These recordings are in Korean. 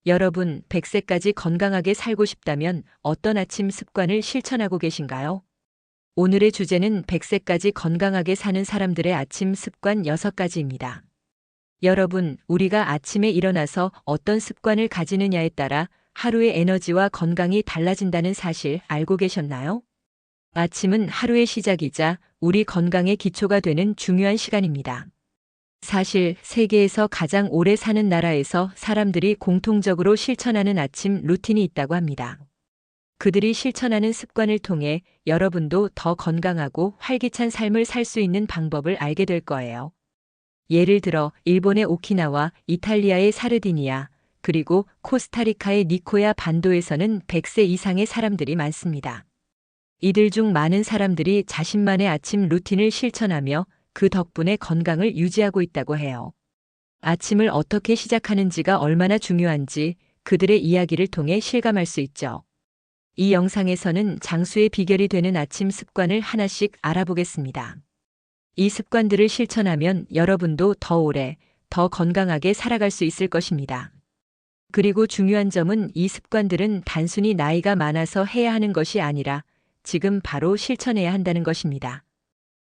여러분, 100세까지 건강하게 살고 싶다면 어떤 아침 습관을 실천하고 계신가요? 오늘의 주제는 100세까지 건강하게 사는 사람들의 아침 습관 6가지입니다. 여러분, 우리가 아침에 일어나서 어떤 습관을 가지느냐에 따라 하루의 에너지와 건강이 달라진다는 사실 알고 계셨나요? 아침은 하루의 시작이자 우리 건강의 기초가 되는 중요한 시간입니다. 사실 세계에서 가장 오래 사는 나라에서 사람들이 공통적으로 실천하는 아침 루틴이 있다고 합니다. 그들이 실천하는 습관을 통해 여러분도 더 건강하고 활기찬 삶을 살 수 있는 방법을 알게 될 거예요. 예를 들어 일본의 오키나와, 이탈리아의 사르디니아, 그리고 코스타리카의 니코야 반도에서는 100세 이상의 사람들이 많습니다. 이들 중 많은 사람들이 자신만의 아침 루틴을 실천하며 그 덕분에 건강을 유지하고 있다고 해요. 아침을 어떻게 시작하는지가 얼마나 중요한지 그들의 이야기를 통해 실감할 수 있죠. 이 영상에서는 장수의 비결이 되는 아침 습관을 하나씩 알아보겠습니다. 이 습관들을 실천하면 여러분도 더 오래, 더 건강하게 살아갈 수 있을 것입니다. 그리고 중요한 점은 이 습관들은 단순히 나이가 많아서 해야 하는 것이 아니라 지금 바로 실천해야 한다는 것입니다.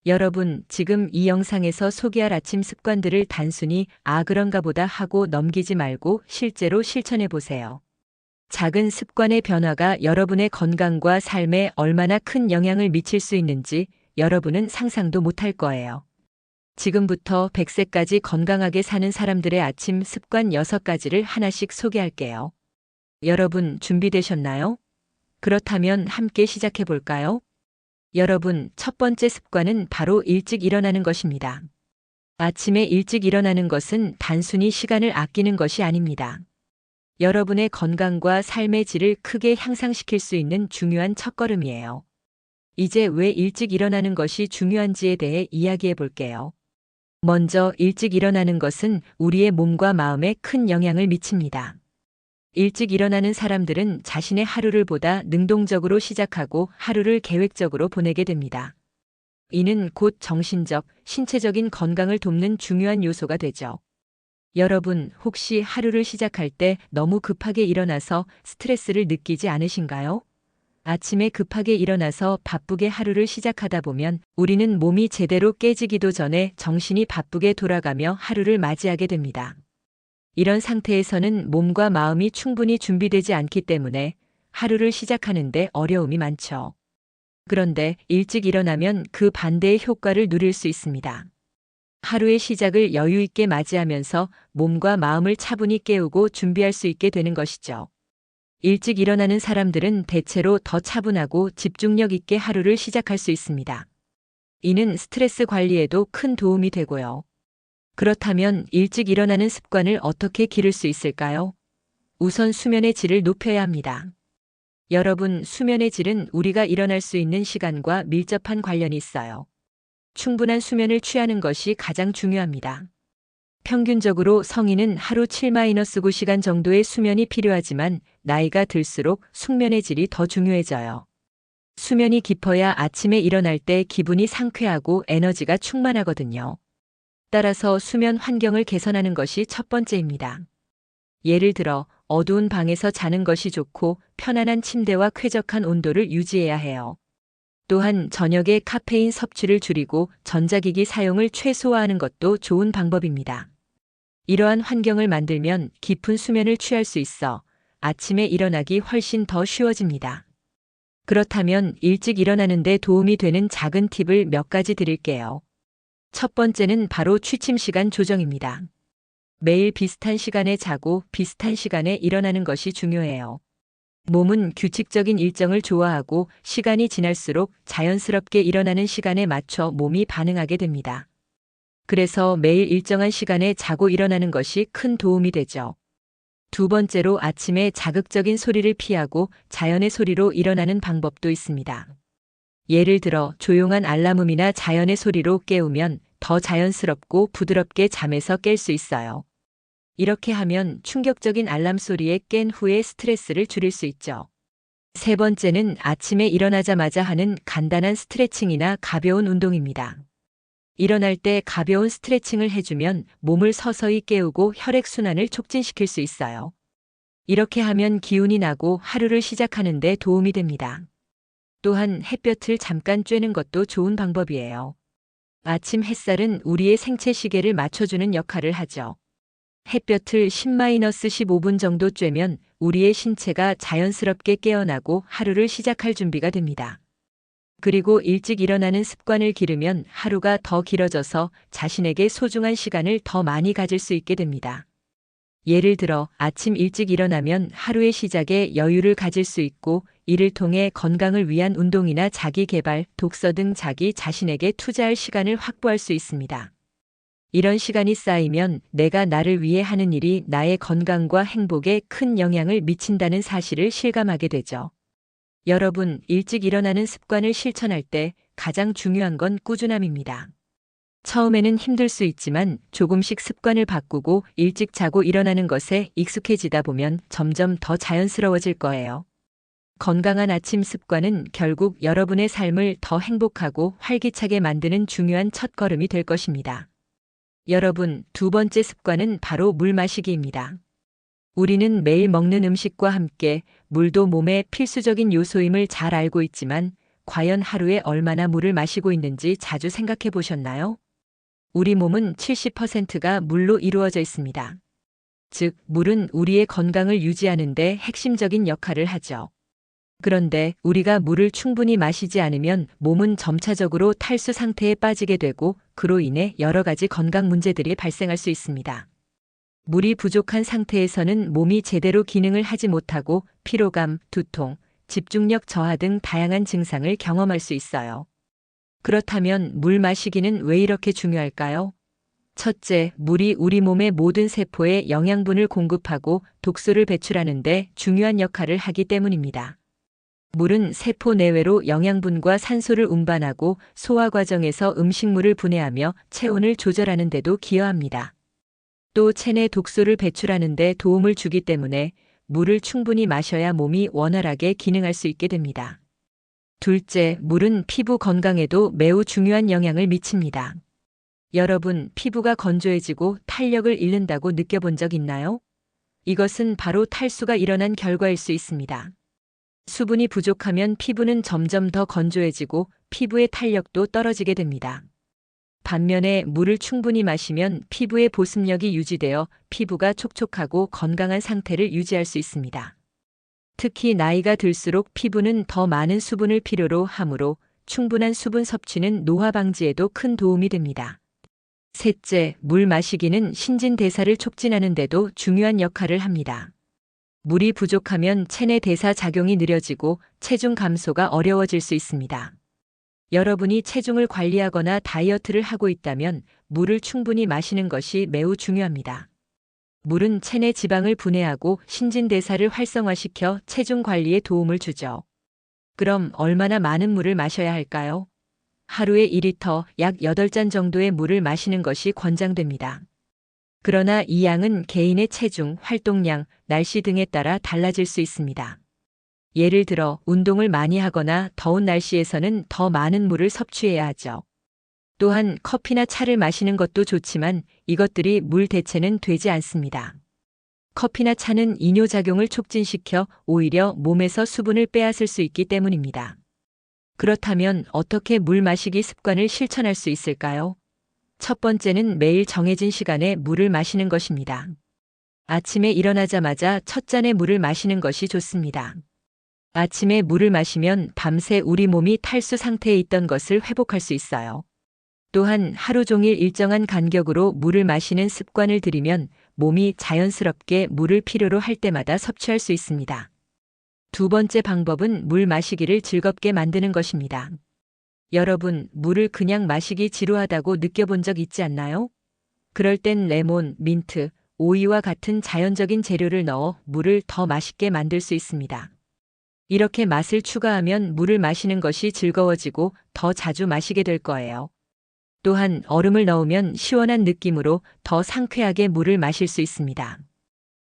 여러분, 지금 이 영상에서 소개할 아침 습관들을 단순히 그런가 보다 하고 넘기지 말고 실제로 실천해 보세요. 작은 습관의 변화가 여러분의 건강과 삶에 얼마나 큰 영향을 미칠 수 있는지 여러분은 상상도 못할 거예요. 지금부터 100세까지 건강하게 사는 사람들의 아침 습관 6가지를 하나씩 소개할게요. 여러분, 준비되셨나요? 그렇다면 함께 시작해 볼까요? 여러분, 첫 번째 습관은 바로 일찍 일어나는 것입니다. 아침에 일찍 일어나는 것은 단순히 시간을 아끼는 것이 아닙니다. 여러분의 건강과 삶의 질을 크게 향상시킬 수 있는 중요한 첫걸음이에요. 이제 왜 일찍 일어나는 것이 중요한지에 대해 이야기해 볼게요. 먼저 일찍 일어나는 것은 우리의 몸과 마음에 큰 영향을 미칩니다. 일찍 일어나는 사람들은 자신의 하루를 보다 능동적으로 시작하고 하루를 계획적으로 보내게 됩니다. 이는 곧 정신적, 신체적인 건강을 돕는 중요한 요소가 되죠. 여러분, 혹시 하루를 시작할 때 너무 급하게 일어나서 스트레스를 느끼지 않으신가요? 아침에 급하게 일어나서 바쁘게 하루를 시작하다 보면 우리는 몸이 제대로 깨지기도 전에 정신이 바쁘게 돌아가며 하루를 맞이하게 됩니다. 이런 상태에서는 몸과 마음이 충분히 준비되지 않기 때문에 하루를 시작하는데 어려움이 많죠. 그런데 일찍 일어나면 그 반대의 효과를 누릴 수 있습니다. 하루의 시작을 여유 있게 맞이하면서 몸과 마음을 차분히 깨우고 준비할 수 있게 되는 것이죠. 일찍 일어나는 사람들은 대체로 더 차분하고 집중력 있게 하루를 시작할 수 있습니다. 이는 스트레스 관리에도 큰 도움이 되고요. 그렇다면 일찍 일어나는 습관을 어떻게 기를 수 있을까요? 우선 수면의 질을 높여야 합니다. 여러분, 수면의 질은 우리가 일어날 수 있는 시간과 밀접한 관련이 있어요. 충분한 수면을 취하는 것이 가장 중요합니다. 평균적으로 성인은 하루 7-9시간 정도의 수면이 필요하지만 나이가 들수록 숙면의 질이 더 중요해져요. 수면이 깊어야 아침에 일어날 때 기분이 상쾌하고 에너지가 충만하거든요. 따라서 수면 환경을 개선하는 것이 첫 번째입니다. 예를 들어 어두운 방에서 자는 것이 좋고 편안한 침대와 쾌적한 온도를 유지해야 해요. 또한 저녁에 카페인 섭취를 줄이고 전자기기 사용을 최소화하는 것도 좋은 방법입니다. 이러한 환경을 만들면 깊은 수면을 취할 수 있어 아침에 일어나기 훨씬 더 쉬워집니다. 그렇다면 일찍 일어나는 데 도움이 되는 작은 팁을 몇 가지 드릴게요. 첫 번째는 바로 취침 시간 조정입니다. 매일 비슷한 시간에 자고 비슷한 시간에 일어나는 것이 중요해요. 몸은 규칙적인 일정을 좋아하고 시간이 지날수록 자연스럽게 일어나는 시간에 맞춰 몸이 반응하게 됩니다. 그래서 매일 일정한 시간에 자고 일어나는 것이 큰 도움이 되죠. 두 번째로 아침에 자극적인 소리를 피하고 자연의 소리로 일어나는 방법도 있습니다. 예를 들어 조용한 알람음이나 자연의 소리로 깨우면 더 자연스럽고 부드럽게 잠에서 깰 수 있어요. 이렇게 하면 충격적인 알람 소리에 깬 후에 스트레스를 줄일 수 있죠. 세 번째는 아침에 일어나자마자 하는 간단한 스트레칭이나 가벼운 운동입니다. 일어날 때 가벼운 스트레칭을 해주면 몸을 서서히 깨우고 혈액순환을 촉진시킬 수 있어요. 이렇게 하면 기운이 나고 하루를 시작하는 데 도움이 됩니다. 또한 햇볕을 잠깐 쬐는 것도 좋은 방법이에요. 아침 햇살은 우리의 생체 시계를 맞춰주는 역할을 하죠. 햇볕을 10-15분 정도 쬐면 우리의 신체가 자연스럽게 깨어나고 하루를 시작할 준비가 됩니다. 그리고 일찍 일어나는 습관을 기르면 하루가 더 길어져서 자신에게 소중한 시간을 더 많이 가질 수 있게 됩니다. 예를 들어 아침 일찍 일어나면 하루의 시작에 여유를 가질 수 있고 이를 통해 건강을 위한 운동이나 자기 개발, 독서 등 자기 자신에게 투자할 시간을 확보할 수 있습니다. 이런 시간이 쌓이면 내가 나를 위해 하는 일이 나의 건강과 행복에 큰 영향을 미친다는 사실을 실감하게 되죠. 여러분, 일찍 일어나는 습관을 실천할 때 가장 중요한 건 꾸준함입니다. 처음에는 힘들 수 있지만 조금씩 습관을 바꾸고 일찍 자고 일어나는 것에 익숙해지다 보면 점점 더 자연스러워질 거예요. 건강한 아침 습관은 결국 여러분의 삶을 더 행복하고 활기차게 만드는 중요한 첫걸음이 될 것입니다. 여러분, 두 번째 습관은 바로 물 마시기입니다. 우리는 매일 먹는 음식과 함께 물도 몸의 필수적인 요소임을 잘 알고 있지만 과연 하루에 얼마나 물을 마시고 있는지 자주 생각해 보셨나요? 우리 몸은 70%가 물로 이루어져 있습니다. 즉, 물은 우리의 건강을 유지하는 데 핵심적인 역할을 하죠. 그런데 우리가 물을 충분히 마시지 않으면 몸은 점차적으로 탈수 상태에 빠지게 되고 그로 인해 여러 가지 건강 문제들이 발생할 수 있습니다. 물이 부족한 상태에서는 몸이 제대로 기능을 하지 못하고 피로감, 두통, 집중력 저하 등 다양한 증상을 경험할 수 있어요. 그렇다면 물 마시기는 왜 이렇게 중요할까요? 첫째, 물이 우리 몸의 모든 세포에 영양분을 공급하고 독소를 배출하는 데 중요한 역할을 하기 때문입니다. 물은 세포 내외로 영양분과 산소를 운반하고 소화 과정에서 음식물을 분해하며 체온을 조절하는 데도 기여합니다. 또 체내 독소를 배출하는 데 도움을 주기 때문에 물을 충분히 마셔야 몸이 원활하게 기능할 수 있게 됩니다. 둘째, 물은 피부 건강에도 매우 중요한 영향을 미칩니다. 여러분, 피부가 건조해지고 탄력을 잃는다고 느껴본 적 있나요? 이것은 바로 탈수가 일어난 결과일 수 있습니다. 수분이 부족하면 피부는 점점 더 건조해지고 피부의 탄력도 떨어지게 됩니다. 반면에 물을 충분히 마시면 피부의 보습력이 유지되어 피부가 촉촉하고 건강한 상태를 유지할 수 있습니다. 특히 나이가 들수록 피부는 더 많은 수분을 필요로 하므로 충분한 수분 섭취는 노화 방지에도 큰 도움이 됩니다. 셋째, 물 마시기는 신진대사를 촉진하는 데도 중요한 역할을 합니다. 물이 부족하면 체내 대사 작용이 느려지고 체중 감소가 어려워질 수 있습니다. 여러분이 체중을 관리하거나 다이어트를 하고 있다면 물을 충분히 마시는 것이 매우 중요합니다. 물은 체내 지방을 분해하고 신진대사를 활성화시켜 체중 관리에 도움을 주죠. 그럼 얼마나 많은 물을 마셔야 할까요? 하루에 2리터, 약 8잔 정도의 물을 마시는 것이 권장됩니다. 그러나 이 양은 개인의 체중, 활동량, 날씨 등에 따라 달라질 수 있습니다. 예를 들어 운동을 많이 하거나 더운 날씨에서는 더 많은 물을 섭취해야 하죠. 또한 커피나 차를 마시는 것도 좋지만 이것들이 물 대체는 되지 않습니다. 커피나 차는 이뇨작용을 촉진시켜 오히려 몸에서 수분을 빼앗을 수 있기 때문입니다. 그렇다면 어떻게 물 마시기 습관을 실천할 수 있을까요? 첫 번째는 매일 정해진 시간에 물을 마시는 것입니다. 아침에 일어나자마자 첫 잔의 물을 마시는 것이 좋습니다. 아침에 물을 마시면 밤새 우리 몸이 탈수 상태에 있던 것을 회복할 수 있어요. 또한 하루 종일 일정한 간격으로 물을 마시는 습관을 들이면 몸이 자연스럽게 물을 필요로 할 때마다 섭취할 수 있습니다. 두 번째 방법은 물 마시기를 즐겁게 만드는 것입니다. 여러분, 물을 그냥 마시기 지루하다고 느껴본 적 있지 않나요? 그럴 땐 레몬, 민트, 오이와 같은 자연적인 재료를 넣어 물을 더 맛있게 만들 수 있습니다. 이렇게 맛을 추가하면 물을 마시는 것이 즐거워지고 더 자주 마시게 될 거예요. 또한 얼음을 넣으면 시원한 느낌으로 더 상쾌하게 물을 마실 수 있습니다.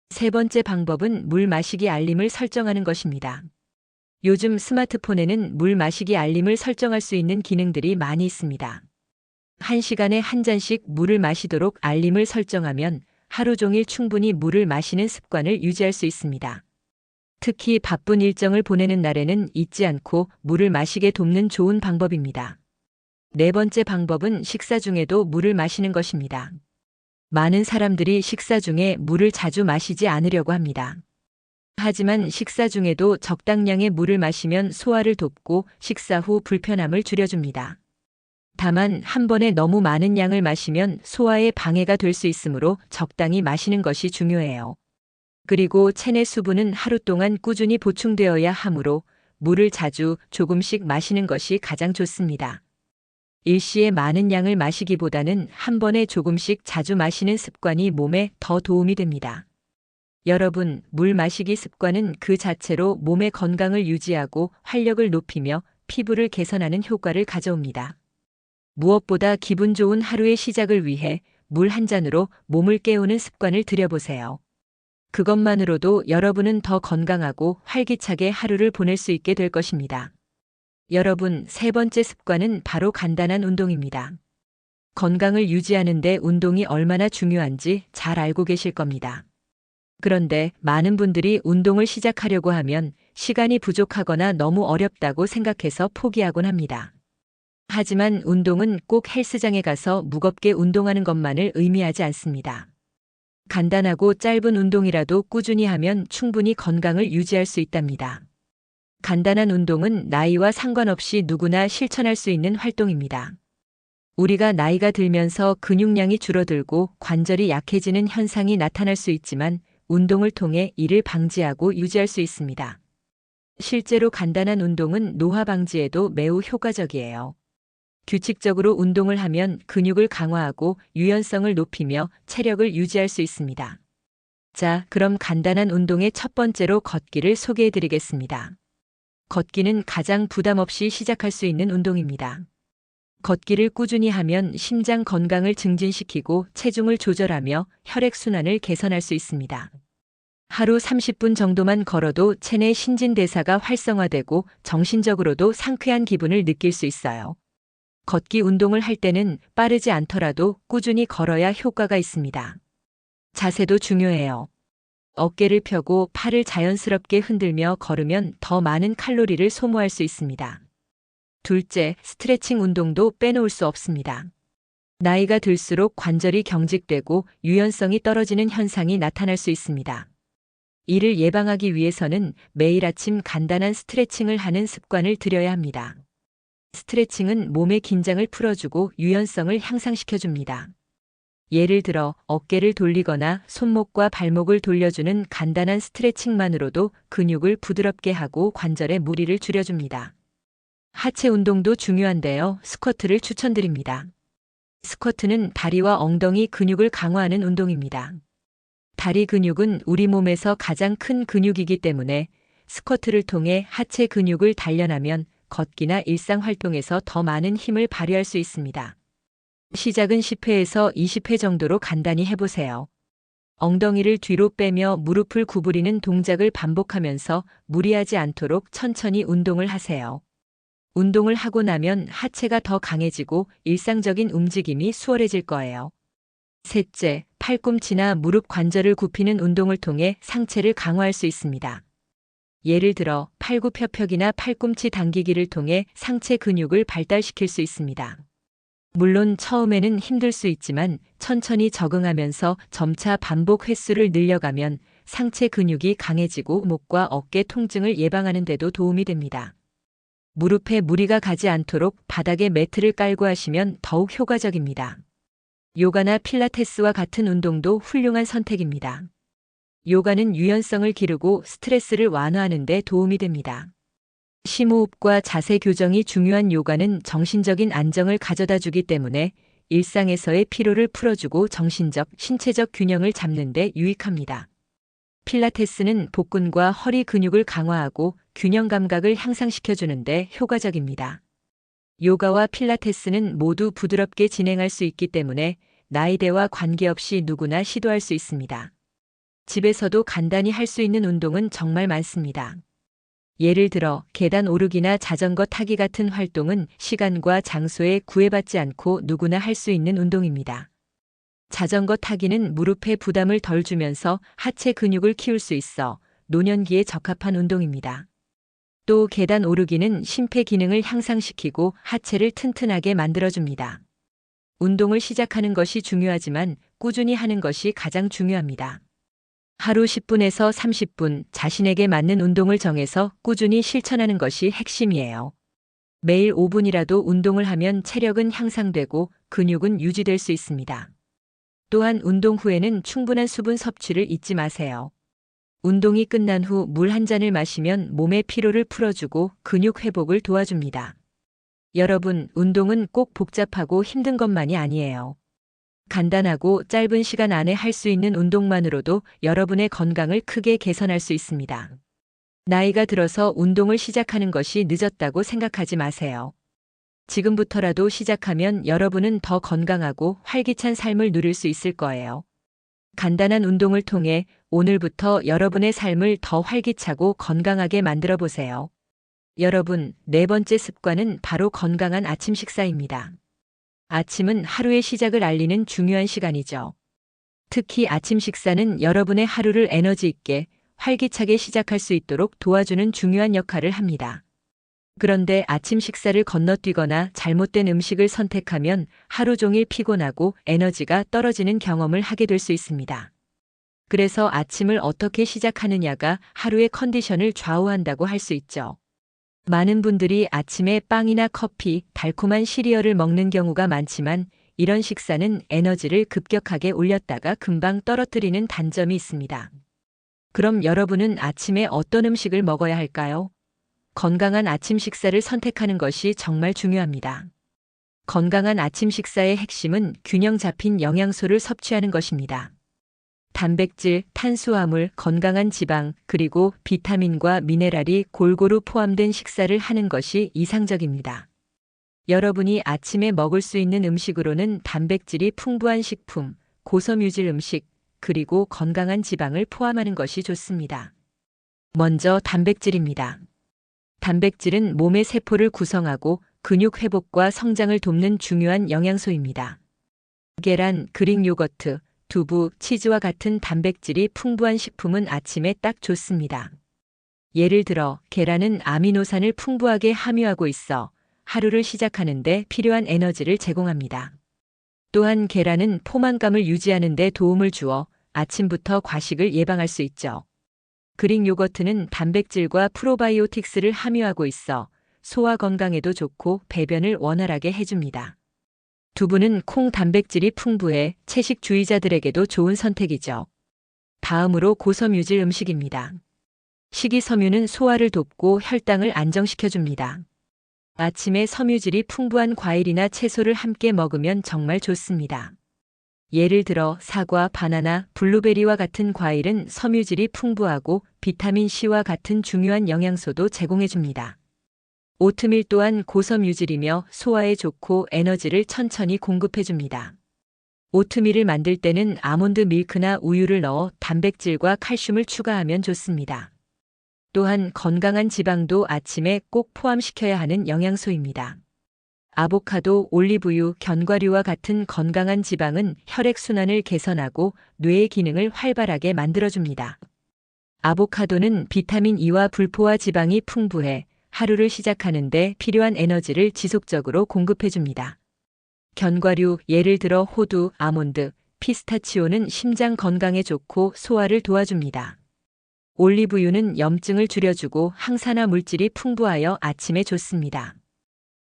세 번째 방법은 물 마시기 알림을 설정하는 것입니다. 요즘 스마트폰에는 물 마시기 알림을 설정할 수 있는 기능들이 많이 있습니다. 1시간에 한 잔씩 물을 마시도록 알림을 설정하면 하루 종일 충분히 물을 마시는 습관을 유지할 수 있습니다. 특히 바쁜 일정을 보내는 날에는 잊지 않고 물을 마시게 돕는 좋은 방법입니다. 네 번째 방법은 식사 중에도 물을 마시는 것입니다. 많은 사람들이 식사 중에 물을 자주 마시지 않으려고 합니다. 하지만 식사 중에도 적당량의 물을 마시면 소화를 돕고 식사 후 불편함을 줄여줍니다. 다만 한 번에 너무 많은 양을 마시면 소화에 방해가 될 수 있으므로 적당히 마시는 것이 중요해요. 그리고 체내 수분은 하루 동안 꾸준히 보충되어야 하므로 물을 자주 조금씩 마시는 것이 가장 좋습니다. 일시에 많은 양을 마시기보다는 한 번에 조금씩 자주 마시는 습관이 몸에 더 도움이 됩니다. 여러분, 물 마시기 습관은 그 자체로 몸의 건강을 유지하고 활력을 높이며 피부를 개선하는 효과를 가져옵니다. 무엇보다 기분 좋은 하루의 시작을 위해 물 한 잔으로 몸을 깨우는 습관을 들여보세요. 그것만으로도 여러분은 더 건강하고 활기차게 하루를 보낼 수 있게 될 것입니다. 여러분, 세 번째 습관은 바로 간단한 운동입니다. 건강을 유지하는 데 운동이 얼마나 중요한지 잘 알고 계실 겁니다. 그런데 많은 분들이 운동을 시작하려고 하면 시간이 부족하거나 너무 어렵다고 생각해서 포기하곤 합니다. 하지만 운동은 꼭 헬스장에 가서 무겁게 운동하는 것만을 의미하지 않습니다. 간단하고 짧은 운동이라도 꾸준히 하면 충분히 건강을 유지할 수 있답니다. 간단한 운동은 나이와 상관없이 누구나 실천할 수 있는 활동입니다. 우리가 나이가 들면서 근육량이 줄어들고 관절이 약해지는 현상이 나타날 수 있지만 운동을 통해 이를 방지하고 유지할 수 있습니다. 실제로 간단한 운동은 노화 방지에도 매우 효과적이에요. 규칙적으로 운동을 하면 근육을 강화하고 유연성을 높이며 체력을 유지할 수 있습니다. 자, 그럼 간단한 운동의 첫 번째로 걷기를 소개해 드리겠습니다. 걷기는 가장 부담 없이 시작할 수 있는 운동입니다. 걷기를 꾸준히 하면 심장 건강을 증진시키고 체중을 조절하며 혈액순환을 개선할 수 있습니다. 하루 30분 정도만 걸어도 체내 신진대사가 활성화되고 정신적으로도 상쾌한 기분을 느낄 수 있어요. 걷기 운동을 할 때는 빠르지 않더라도 꾸준히 걸어야 효과가 있습니다. 자세도 중요해요. 어깨를 펴고 팔을 자연스럽게 흔들며 걸으면 더 많은 칼로리를 소모할 수 있습니다. 둘째, 스트레칭 운동도 빼놓을 수 없습니다. 나이가 들수록 관절이 경직되고 유연성이 떨어지는 현상이 나타날 수 있습니다. 이를 예방하기 위해서는 매일 아침 간단한 스트레칭을 하는 습관을 들여야 합니다. 스트레칭은 몸의 긴장을 풀어주고 유연성을 향상시켜줍니다. 예를 들어 어깨를 돌리거나 손목과 발목을 돌려주는 간단한 스트레칭만으로도 근육을 부드럽게 하고 관절의 무리를 줄여줍니다. 하체 운동도 중요한데요. 스쿼트를 추천드립니다. 스쿼트는 다리와 엉덩이 근육을 강화하는 운동입니다. 다리 근육은 우리 몸에서 가장 큰 근육이기 때문에 스쿼트를 통해 하체 근육을 단련하면 걷기나 일상 활동에서 더 많은 힘을 발휘할 수 있습니다. 시작은 10회에서 20회 정도로 간단히 해보세요. 엉덩이를 뒤로 빼며 무릎을 구부리는 동작을 반복하면서 무리하지 않도록 천천히 운동을 하세요. 운동을 하고 나면 하체가 더 강해지고 일상적인 움직임이 수월해질 거예요. 셋째, 팔꿈치나 무릎 관절을 굽히는 운동을 통해 상체를 강화할 수 있습니다. 예를 들어 팔굽혀펴기나 팔꿈치 당기기를 통해 상체 근육을 발달시킬 수 있습니다. 물론 처음에는 힘들 수 있지만 천천히 적응하면서 점차 반복 횟수를 늘려가면 상체 근육이 강해지고 목과 어깨 통증을 예방하는 데도 도움이 됩니다. 무릎에 무리가 가지 않도록 바닥에 매트를 깔고 하시면 더욱 효과적입니다. 요가나 필라테스와 같은 운동도 훌륭한 선택입니다. 요가는 유연성을 기르고 스트레스를 완화하는 데 도움이 됩니다. 심호흡과 자세 교정이 중요한 요가는 정신적인 안정을 가져다 주기 때문에 일상에서의 피로를 풀어주고 정신적, 신체적 균형을 잡는 데 유익합니다. 필라테스는 복근과 허리 근육을 강화하고 균형 감각을 향상시켜주는 데 효과적입니다. 요가와 필라테스는 모두 부드럽게 진행할 수 있기 때문에 나이대와 관계없이 누구나 시도할 수 있습니다. 집에서도 간단히 할 수 있는 운동은 정말 많습니다. 예를 들어 계단 오르기나 자전거 타기 같은 활동은 시간과 장소에 구애받지 않고 누구나 할 수 있는 운동입니다. 자전거 타기는 무릎에 부담을 덜 주면서 하체 근육을 키울 수 있어 노년기에 적합한 운동입니다. 또 계단 오르기는 심폐 기능을 향상시키고 하체를 튼튼하게 만들어줍니다. 운동을 시작하는 것이 중요하지만 꾸준히 하는 것이 가장 중요합니다. 하루 10분에서 30분 자신에게 맞는 운동을 정해서 꾸준히 실천하는 것이 핵심이에요. 매일 5분이라도 운동을 하면 체력은 향상되고 근육은 유지될 수 있습니다. 또한 운동 후에는 충분한 수분 섭취를 잊지 마세요. 운동이 끝난 후 물 한 잔을 마시면 몸의 피로를 풀어주고 근육 회복을 도와줍니다. 여러분, 운동은 꼭 복잡하고 힘든 것만이 아니에요. 간단하고 짧은 시간 안에 할 수 있는 운동만으로도 여러분의 건강을 크게 개선할 수 있습니다. 나이가 들어서 운동을 시작하는 것이 늦었다고 생각하지 마세요. 지금부터라도 시작하면 여러분은 더 건강하고 활기찬 삶을 누릴 수 있을 거예요. 간단한 운동을 통해 오늘부터 여러분의 삶을 더 활기차고 건강하게 만들어 보세요. 여러분, 네 번째 습관은 바로 건강한 아침 식사입니다. 아침은 하루의 시작을 알리는 중요한 시간이죠. 특히 아침 식사는 여러분의 하루를 에너지 있게 활기차게 시작할 수 있도록 도와주는 중요한 역할을 합니다. 그런데 아침 식사를 건너뛰거나 잘못된 음식을 선택하면 하루 종일 피곤하고 에너지가 떨어지는 경험을 하게 될 수 있습니다. 그래서 아침을 어떻게 시작하느냐가 하루의 컨디션을 좌우한다고 할 수 있죠. 많은 분들이 아침에 빵이나 커피, 달콤한 시리얼을 먹는 경우가 많지만 이런 식사는 에너지를 급격하게 올렸다가 금방 떨어뜨리는 단점이 있습니다. 그럼 여러분은 아침에 어떤 음식을 먹어야 할까요? 건강한 아침 식사를 선택하는 것이 정말 중요합니다. 건강한 아침 식사의 핵심은 균형 잡힌 영양소를 섭취하는 것입니다. 단백질, 탄수화물, 건강한 지방, 그리고 비타민과 미네랄이 골고루 포함된 식사를 하는 것이 이상적입니다. 여러분이 아침에 먹을 수 있는 음식으로는 단백질이 풍부한 식품, 고섬유질 음식, 그리고 건강한 지방을 포함하는 것이 좋습니다. 먼저 단백질입니다. 단백질은 몸의 세포를 구성하고 근육 회복과 성장을 돕는 중요한 영양소입니다. 계란, 그릭 요거트, 두부, 치즈와 같은 단백질이 풍부한 식품은 아침에 딱 좋습니다. 예를 들어 계란은 아미노산을 풍부하게 함유하고 있어 하루를 시작하는데 필요한 에너지를 제공합니다. 또한 계란은 포만감을 유지하는 데 도움을 주어 아침부터 과식을 예방할 수 있죠. 그릭 요거트는 단백질과 프로바이오틱스를 함유하고 있어 소화 건강에도 좋고 배변을 원활하게 해줍니다. 두부는 콩 단백질이 풍부해 채식주의자들에게도 좋은 선택이죠. 다음으로 고섬유질 음식입니다. 식이섬유는 소화를 돕고 혈당을 안정시켜줍니다. 아침에 섬유질이 풍부한 과일이나 채소를 함께 먹으면 정말 좋습니다. 예를 들어 사과, 바나나, 블루베리와 같은 과일은 섬유질이 풍부하고 비타민C와 같은 중요한 영양소도 제공해줍니다. 오트밀 또한 고섬유질이며 소화에 좋고 에너지를 천천히 공급해줍니다. 오트밀을 만들 때는 아몬드 밀크나 우유를 넣어 단백질과 칼슘을 추가하면 좋습니다. 또한 건강한 지방도 아침에 꼭 포함시켜야 하는 영양소입니다. 아보카도, 올리브유, 견과류와 같은 건강한 지방은 혈액순환을 개선하고 뇌의 기능을 활발하게 만들어줍니다. 아보카도는 비타민 E와 불포화 지방이 풍부해 하루를 시작하는데 필요한 에너지를 지속적으로 공급해줍니다. 견과류, 예를 들어 호두, 아몬드, 피스타치오는 심장 건강에 좋고 소화를 도와줍니다. 올리브유는 염증을 줄여주고 항산화 물질이 풍부하여 아침에 좋습니다.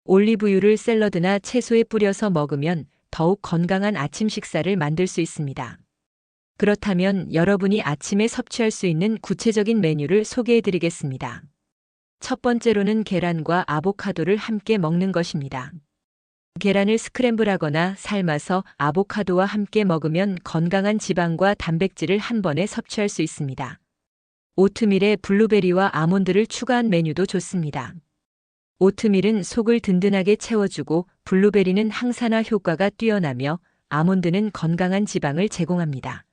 올리브유를 샐러드나 채소에 뿌려서 먹으면 더욱 건강한 아침 식사를 만들 수 있습니다. 그렇다면 여러분이 아침에 섭취할 수 있는 구체적인 메뉴를 소개해드리겠습니다. 첫 번째로는 계란과 아보카도를 함께 먹는 것입니다. 계란을 스크램블하거나 삶아서 아보카도와 함께 먹으면 건강한 지방과 단백질을 한 번에 섭취할 수 있습니다. 오트밀에 블루베리와 아몬드를 추가한 메뉴도 좋습니다. 오트밀은 속을 든든하게 채워주고 블루베리는 항산화 효과가 뛰어나며 아몬드는 건강한 지방을 제공합니다.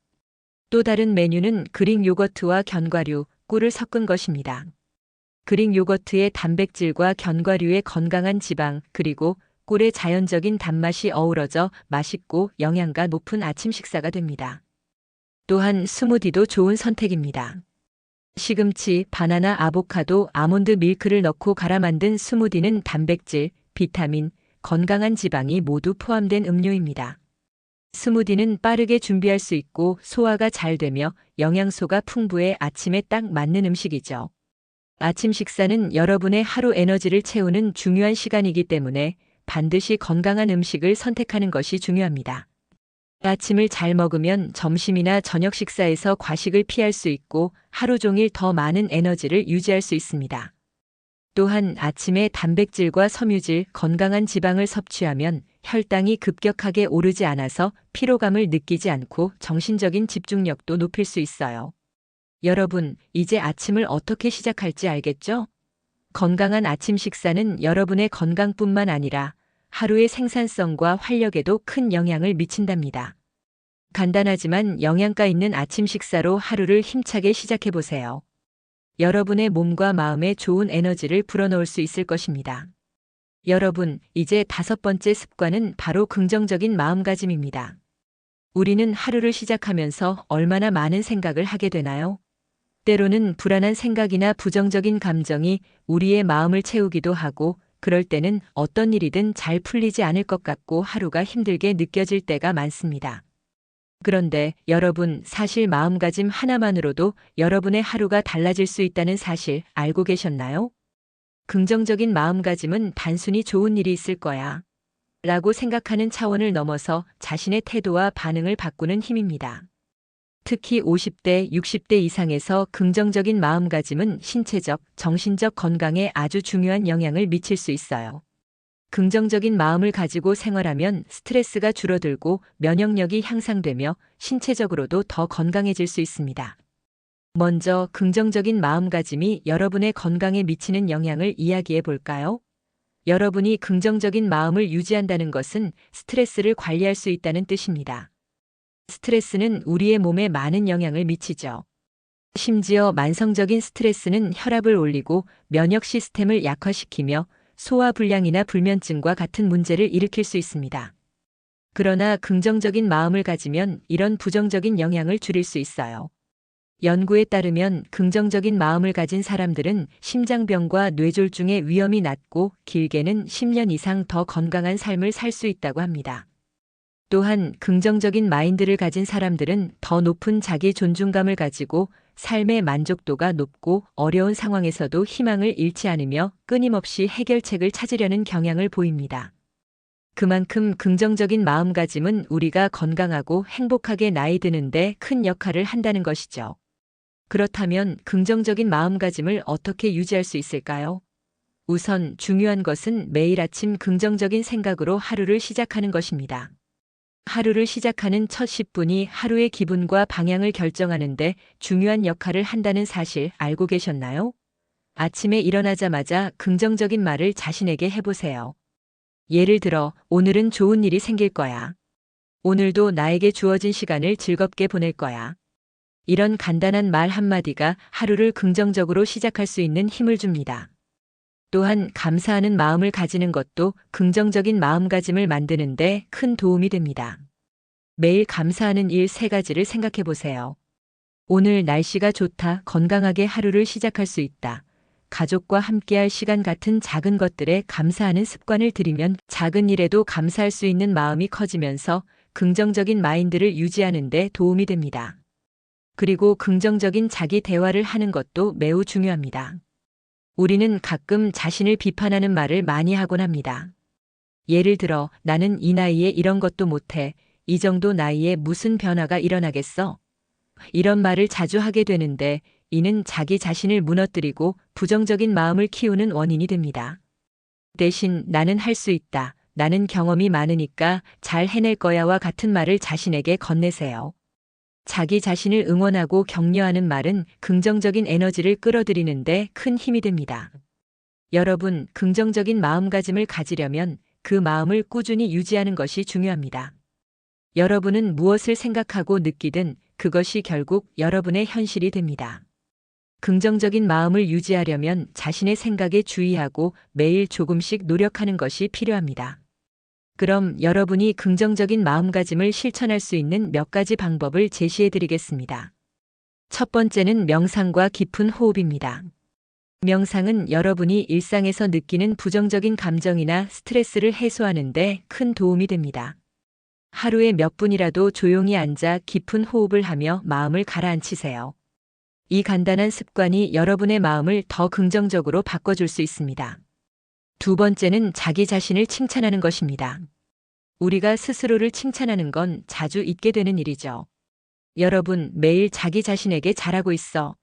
또 다른 메뉴는 그릭 요거트와 견과류, 꿀을 섞은 것입니다. 그릭 요거트의 단백질과 견과류의 건강한 지방, 그리고 꿀의 자연적인 단맛이 어우러져 맛있고 영양가 높은 아침 식사가 됩니다. 또한 스무디도 좋은 선택입니다. 시금치, 바나나, 아보카도, 아몬드 밀크를 넣고 갈아 만든 스무디는 단백질, 비타민, 건강한 지방이 모두 포함된 음료입니다. 스무디는 빠르게 준비할 수 있고 소화가 잘 되며 영양소가 풍부해 아침에 딱 맞는 음식이죠. 아침 식사는 여러분의 하루 에너지를 채우는 중요한 시간이기 때문에 반드시 건강한 음식을 선택하는 것이 중요합니다. 아침을 잘 먹으면 점심이나 저녁 식사에서 과식을 피할 수 있고 하루 종일 더 많은 에너지를 유지할 수 있습니다. 또한 아침에 단백질과 섬유질, 건강한 지방을 섭취하면 혈당이 급격하게 오르지 않아서 피로감을 느끼지 않고 정신적인 집중력도 높일 수 있어요. 여러분, 이제 아침을 어떻게 시작할지 알겠죠? 건강한 아침 식사는 여러분의 건강뿐만 아니라 하루의 생산성과 활력에도 큰 영향을 미친답니다. 간단하지만 영양가 있는 아침 식사로 하루를 힘차게 시작해 보세요. 여러분의 몸과 마음에 좋은 에너지를 불어넣을 수 있을 것입니다. 여러분, 이제 5번째 습관은 바로 긍정적인 마음가짐입니다. 우리는 하루를 시작하면서 얼마나 많은 생각을 하게 되나요? 때로는 불안한 생각이나 부정적인 감정이 우리의 마음을 채우기도 하고, 그럴 때는 어떤 일이든 잘 풀리지 않을 것 같고 하루가 힘들게 느껴질 때가 많습니다. 그런데 여러분, 사실 마음가짐 하나만으로도 여러분의 하루가 달라질 수 있다는 사실 알고 계셨나요? 긍정적인 마음가짐은 단순히 좋은 일이 있을 거야 라고 생각하는 차원을 넘어서 자신의 태도와 반응을 바꾸는 힘입니다. 특히 50대, 60대 이상에서 긍정적인 마음가짐은 신체적, 정신적 건강에 아주 중요한 영향을 미칠 수 있어요. 긍정적인 마음을 가지고 생활하면 스트레스가 줄어들고 면역력이 향상되며 신체적으로도 더 건강해질 수 있습니다. 먼저 긍정적인 마음가짐이 여러분의 건강에 미치는 영향을 이야기해 볼까요? 여러분이 긍정적인 마음을 유지한다는 것은 스트레스를 관리할 수 있다는 뜻입니다. 스트레스는 우리의 몸에 많은 영향을 미치죠. 심지어 만성적인 스트레스는 혈압을 올리고 면역 시스템을 약화시키며 소화불량이나 불면증과 같은 문제를 일으킬 수 있습니다. 그러나 긍정적인 마음을 가지면 이런 부정적인 영향을 줄일 수 있어요. 연구에 따르면 긍정적인 마음을 가진 사람들은 심장병과 뇌졸중의 위험이 낮고 길게는 10년 이상 더 건강한 삶을 살 수 있다고 합니다. 또한 긍정적인 마인드를 가진 사람들은 더 높은 자기 존중감을 가지고 삶의 만족도가 높고 어려운 상황에서도 희망을 잃지 않으며 끊임없이 해결책을 찾으려는 경향을 보입니다. 그만큼 긍정적인 마음가짐은 우리가 건강하고 행복하게 나이 드는데 큰 역할을 한다는 것이죠. 그렇다면 긍정적인 마음가짐을 어떻게 유지할 수 있을까요? 우선 중요한 것은 매일 아침 긍정적인 생각으로 하루를 시작하는 것입니다. 하루를 시작하는 첫 10분이 하루의 기분과 방향을 결정하는데 중요한 역할을 한다는 사실 알고 계셨나요? 아침에 일어나자마자 긍정적인 말을 자신에게 해보세요. 예를 들어, 오늘은 좋은 일이 생길 거야. 오늘도 나에게 주어진 시간을 즐겁게 보낼 거야. 이런 간단한 말 한마디가 하루를 긍정적으로 시작할 수 있는 힘을 줍니다. 또한 감사하는 마음을 가지는 것도 긍정적인 마음가짐을 만드는데 큰 도움이 됩니다. 매일 감사하는 일 3가지를 생각해 보세요. 오늘 날씨가 좋다, 건강하게 하루를 시작할 수 있다. 가족과 함께할 시간 같은 작은 것들에 감사하는 습관을 들이면 작은 일에도 감사할 수 있는 마음이 커지면서 긍정적인 마인드를 유지하는 데 도움이 됩니다. 그리고 긍정적인 자기 대화를 하는 것도 매우 중요합니다. 우리는 가끔 자신을 비판하는 말을 많이 하곤 합니다. 예를 들어, 나는 이 나이에 이런 것도 못해. 이 정도 나이에 무슨 변화가 일어나겠어? 이런 말을 자주 하게 되는데 이는 자기 자신을 무너뜨리고 부정적인 마음을 키우는 원인이 됩니다. 대신 나는 할 수 있다. 나는 경험이 많으니까 잘 해낼 거야와 같은 말을 자신에게 건네세요. 자기 자신을 응원하고 격려하는 말은 긍정적인 에너지를 끌어들이는데 큰 힘이 됩니다. 여러분, 긍정적인 마음가짐을 가지려면 그 마음을 꾸준히 유지하는 것이 중요합니다. 여러분은 무엇을 생각하고 느끼든 그것이 결국 여러분의 현실이 됩니다. 긍정적인 마음을 유지하려면 자신의 생각에 주의하고 매일 조금씩 노력하는 것이 필요합니다. 그럼 여러분이 긍정적인 마음가짐을 실천할 수 있는 몇 가지 방법을 제시해 드리겠습니다. 첫 번째는 명상과 깊은 호흡입니다. 명상은 여러분이 일상에서 느끼는 부정적인 감정이나 스트레스를 해소하는 데 큰 도움이 됩니다. 하루에 몇 분이라도 조용히 앉아 깊은 호흡을 하며 마음을 가라앉히세요. 이 간단한 습관이 여러분의 마음을 더 긍정적으로 바꿔줄 수 있습니다. 두 번째는 자기 자신을 칭찬하는 것입니다. 우리가 스스로를 칭찬하는 건 자주 있게 되는 일이죠. 여러분, 매일 자기 자신에게 잘하고 있어.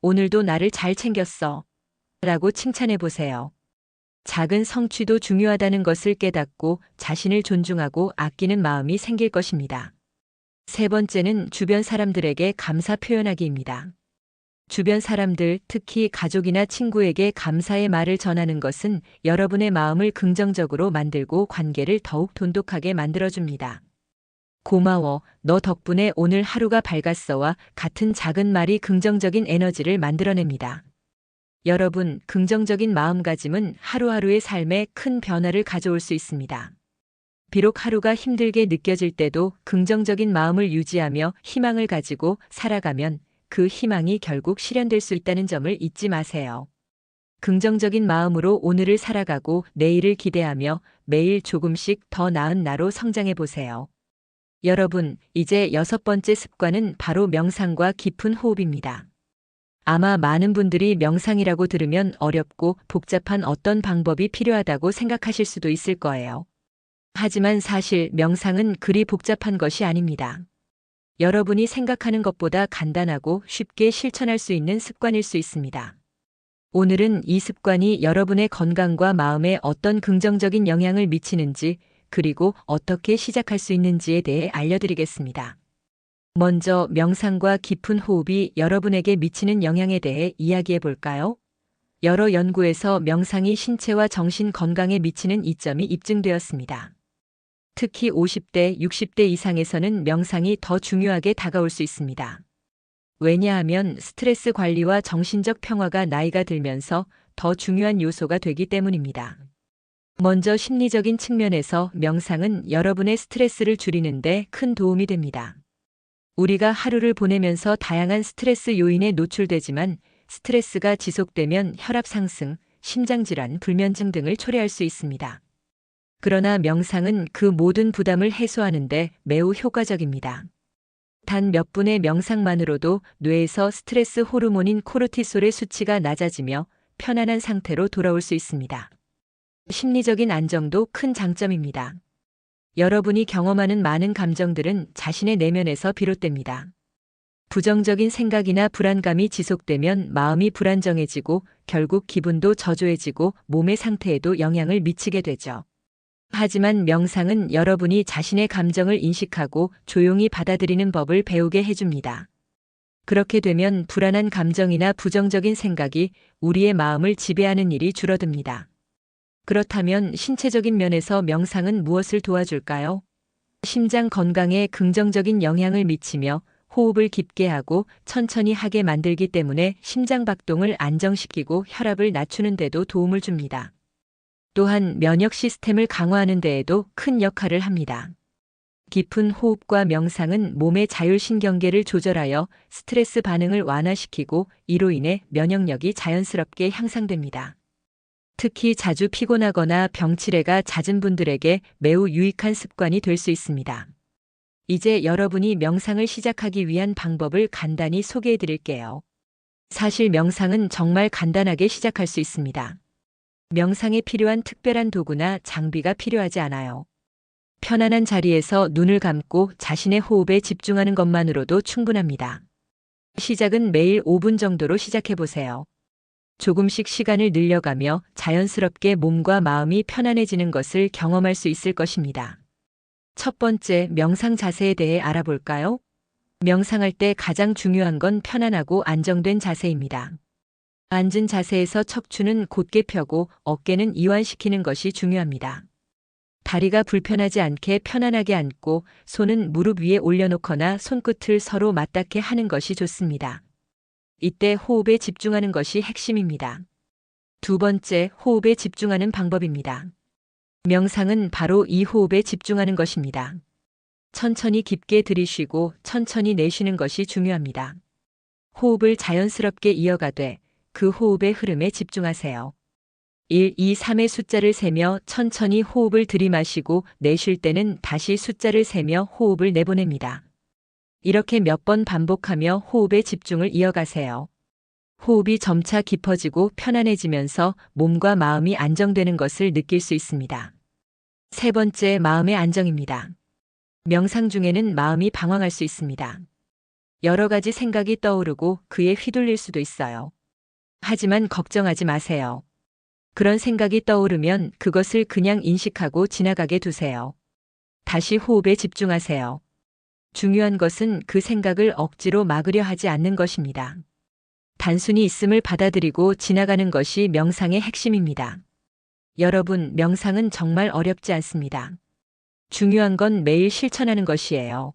오늘도 나를 잘 챙겼어. 라고 칭찬해 보세요. 작은 성취도 중요하다는 것을 깨닫고 자신을 존중하고 아끼는 마음이 생길 것입니다. 세 번째는 주변 사람들에게 감사 표현하기입니다. 주변 사람들, 특히 가족이나 친구에게 감사의 말을 전하는 것은 여러분의 마음을 긍정적으로 만들고 관계를 더욱 돈독하게 만들어줍니다. 고마워, 너 덕분에 오늘 하루가 밝았어와 같은 작은 말이 긍정적인 에너지를 만들어냅니다. 여러분, 긍정적인 마음가짐은 하루하루의 삶에 큰 변화를 가져올 수 있습니다. 비록 하루가 힘들게 느껴질 때도 긍정적인 마음을 유지하며 희망을 가지고 살아가면 그 희망이 결국 실현될 수 있다는 점을 잊지 마세요. 긍정적인 마음으로 오늘을 살아가고 내일을 기대하며 매일 조금씩 더 나은 나로 성장해 보세요. 여러분, 이제 여섯 번째 습관은 바로 명상과 깊은 호흡입니다. 아마 많은 분들이 명상이라고 들으면 어렵고 복잡한 어떤 방법이 필요하다고 생각하실 수도 있을 거예요. 하지만 사실 명상은 그리 복잡한 것이 아닙니다. 여러분이 생각하는 것보다 간단하고 쉽게 실천할 수 있는 습관일 수 있습니다. 오늘은 이 습관이 여러분의 건강과 마음에 어떤 긍정적인 영향을 미치는지, 그리고 어떻게 시작할 수 있는지에 대해 알려드리겠습니다. 먼저 명상과 깊은 호흡이 여러분에게 미치는 영향에 대해 이야기해 볼까요? 여러 연구에서 명상이 신체와 정신 건강에 미치는 이점이 입증되었습니다. 특히 50대, 60대 이상에서는 명상이 더 중요하게 다가올 수 있습니다. 왜냐하면 스트레스 관리와 정신적 평화가 나이가 들면서 더 중요한 요소가 되기 때문입니다. 먼저 심리적인 측면에서 명상은 여러분의 스트레스를 줄이는 데 큰 도움이 됩니다. 우리가 하루를 보내면서 다양한 스트레스 요인에 노출되지만 스트레스가 지속되면 혈압 상승, 심장질환, 불면증 등을 초래할 수 있습니다. 그러나 명상은 그 모든 부담을 해소하는 데 매우 효과적입니다. 단 몇 분의 명상만으로도 뇌에서 스트레스 호르몬인 코르티솔의 수치가 낮아지며 편안한 상태로 돌아올 수 있습니다. 심리적인 안정도 큰 장점입니다. 여러분이 경험하는 많은 감정들은 자신의 내면에서 비롯됩니다. 부정적인 생각이나 불안감이 지속되면 마음이 불안정해지고 결국 기분도 저조해지고 몸의 상태에도 영향을 미치게 되죠. 하지만 명상은 여러분이 자신의 감정을 인식하고 조용히 받아들이는 법을 배우게 해줍니다. 그렇게 되면 불안한 감정이나 부정적인 생각이 우리의 마음을 지배하는 일이 줄어듭니다. 그렇다면 신체적인 면에서 명상은 무엇을 도와줄까요? 심장 건강에 긍정적인 영향을 미치며 호흡을 깊게 하고 천천히 하게 만들기 때문에 심장 박동을 안정시키고 혈압을 낮추는 데도 도움을 줍니다. 또한 면역 시스템을 강화하는 데에도 큰 역할을 합니다. 깊은 호흡과 명상은 몸의 자율신경계를 조절하여 스트레스 반응을 완화시키고 이로 인해 면역력이 자연스럽게 향상됩니다. 특히 자주 피곤하거나 병치레가 잦은 분들에게 매우 유익한 습관이 될 수 있습니다. 이제 여러분이 명상을 시작하기 위한 방법을 간단히 소개해 드릴게요. 사실 명상은 정말 간단하게 시작할 수 있습니다. 명상에 필요한 특별한 도구나 장비가 필요하지 않아요. 편안한 자리에서 눈을 감고 자신의 호흡에 집중하는 것만으로도 충분합니다. 시작은 매일 5분 정도로 시작해 보세요. 조금씩 시간을 늘려가며 자연스럽게 몸과 마음이 편안해지는 것을 경험할 수 있을 것입니다. 첫 번째, 명상 자세에 대해 알아볼까요? 명상할 때 가장 중요한 건 편안하고 안정된 자세입니다. 앉은 자세에서 척추는 곧게 펴고 어깨는 이완시키는 것이 중요합니다. 다리가 불편하지 않게 편안하게 앉고 손은 무릎 위에 올려놓거나 손끝을 서로 맞닿게 하는 것이 좋습니다. 이때 호흡에 집중하는 것이 핵심입니다. 두 번째, 호흡에 집중하는 방법입니다. 명상은 바로 이 호흡에 집중하는 것입니다. 천천히 깊게 들이쉬고 천천히 내쉬는 것이 중요합니다. 호흡을 자연스럽게 이어가되 그 호흡의 흐름에 집중하세요. 1, 2, 3의 숫자를 세며 천천히 호흡을 들이마시고 내쉴 때는 다시 숫자를 세며 호흡을 내보냅니다. 이렇게 몇 번 반복하며 호흡에 집중을 이어가세요. 호흡이 점차 깊어지고 편안해지면서 몸과 마음이 안정되는 것을 느낄 수 있습니다. 세 번째, 마음의 안정입니다. 명상 중에는 마음이 방황할 수 있습니다. 여러 가지 생각이 떠오르고 그에 휘둘릴 수도 있어요. 하지만 걱정하지 마세요. 그런 생각이 떠오르면 그것을 그냥 인식하고 지나가게 두세요. 다시 호흡에 집중하세요. 중요한 것은 그 생각을 억지로 막으려 하지 않는 것입니다. 단순히 있음을 받아들이고 지나가는 것이 명상의 핵심입니다. 여러분, 명상은 정말 어렵지 않습니다. 중요한 건 매일 실천하는 것이에요.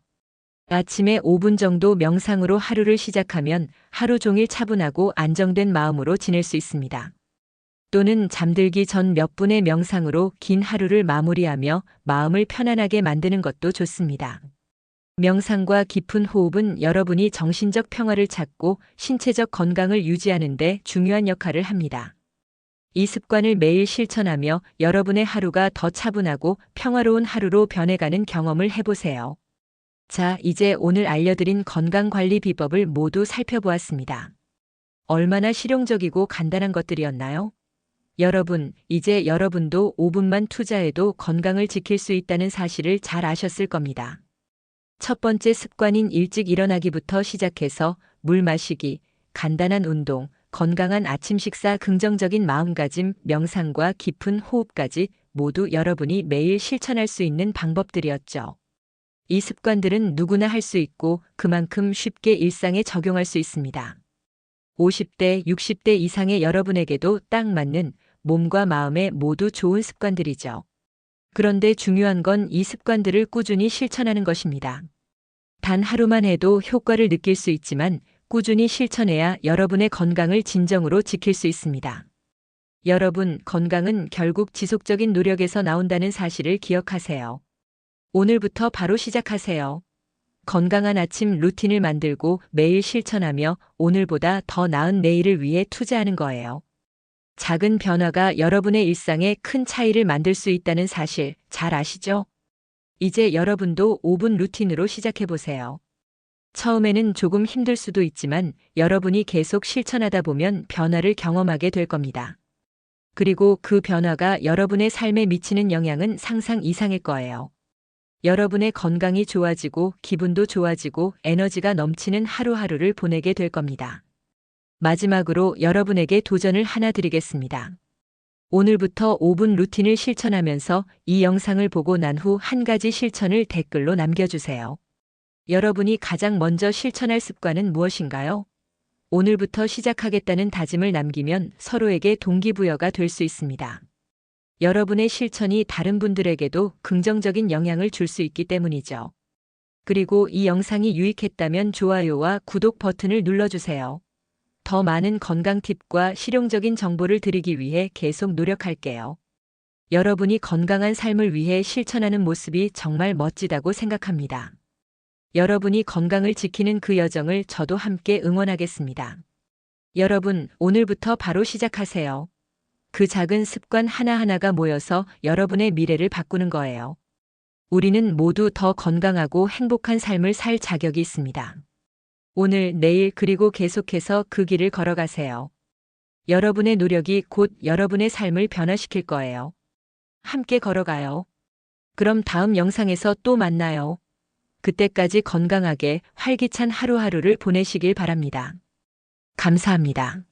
아침에 5분 정도 명상으로 하루를 시작하면 하루 종일 차분하고 안정된 마음으로 지낼 수 있습니다. 또는 잠들기 전 몇 분의 명상으로 긴 하루를 마무리하며 마음을 편안하게 만드는 것도 좋습니다. 명상과 깊은 호흡은 여러분이 정신적 평화를 찾고 신체적 건강을 유지하는 데 중요한 역할을 합니다. 이 습관을 매일 실천하며 여러분의 하루가 더 차분하고 평화로운 하루로 변해가는 경험을 해보세요. 자, 이제 오늘 알려드린 건강관리 비법을 모두 살펴보았습니다. 얼마나 실용적이고 간단한 것들이었나요? 여러분, 이제 여러분도 5분만 투자해도 건강을 지킬 수 있다는 사실을 잘 아셨을 겁니다. 첫 번째 습관인 일찍 일어나기부터 시작해서 물 마시기, 간단한 운동, 건강한 아침 식사, 긍정적인 마음가짐, 명상과 깊은 호흡까지 모두 여러분이 매일 실천할 수 있는 방법들이었죠. 이 습관들은 누구나 할 수 있고 그만큼 쉽게 일상에 적용할 수 있습니다. 50대, 60대 이상의 여러분에게도 딱 맞는 몸과 마음에 모두 좋은 습관들이죠. 그런데 중요한 건 이 습관들을 꾸준히 실천하는 것입니다. 단 하루만 해도 효과를 느낄 수 있지만 꾸준히 실천해야 여러분의 건강을 진정으로 지킬 수 있습니다. 여러분, 건강은 결국 지속적인 노력에서 나온다는 사실을 기억하세요. 오늘부터 바로 시작하세요. 건강한 아침 루틴을 만들고 매일 실천하며 오늘보다 더 나은 내일을 위해 투자하는 거예요. 작은 변화가 여러분의 일상에 큰 차이를 만들 수 있다는 사실 잘 아시죠? 이제 여러분도 5분 루틴으로 시작해보세요. 처음에는 조금 힘들 수도 있지만 여러분이 계속 실천하다 보면 변화를 경험하게 될 겁니다. 그리고 그 변화가 여러분의 삶에 미치는 영향은 상상 이상일 거예요. 여러분의 건강이 좋아지고 기분도 좋아지고 에너지가 넘치는 하루하루를 보내게 될 겁니다. 마지막으로 여러분에게 도전을 하나 드리겠습니다. 오늘부터 5분 루틴을 실천하면서 이 영상을 보고 난 후 한 가지 실천을 댓글로 남겨주세요. 여러분이 가장 먼저 실천할 습관은 무엇인가요? 오늘부터 시작하겠다는 다짐을 남기면 서로에게 동기부여가 될 수 있습니다. 여러분의 실천이 다른 분들에게도 긍정적인 영향을 줄 수 있기 때문이죠. 그리고 이 영상이 유익했다면 좋아요와 구독 버튼을 눌러주세요. 더 많은 건강 팁과 실용적인 정보를 드리기 위해 계속 노력할게요. 여러분이 건강한 삶을 위해 실천하는 모습이 정말 멋지다고 생각합니다. 여러분이 건강을 지키는 그 여정을 저도 함께 응원하겠습니다. 여러분, 오늘부터 바로 시작하세요. 그 작은 습관 하나하나가 모여서 여러분의 미래를 바꾸는 거예요. 우리는 모두 더 건강하고 행복한 삶을 살 자격이 있습니다. 오늘, 내일 그리고 계속해서 그 길을 걸어가세요. 여러분의 노력이 곧 여러분의 삶을 변화시킬 거예요. 함께 걸어가요. 그럼 다음 영상에서 또 만나요. 그때까지 건강하게 활기찬 하루하루를 보내시길 바랍니다. 감사합니다.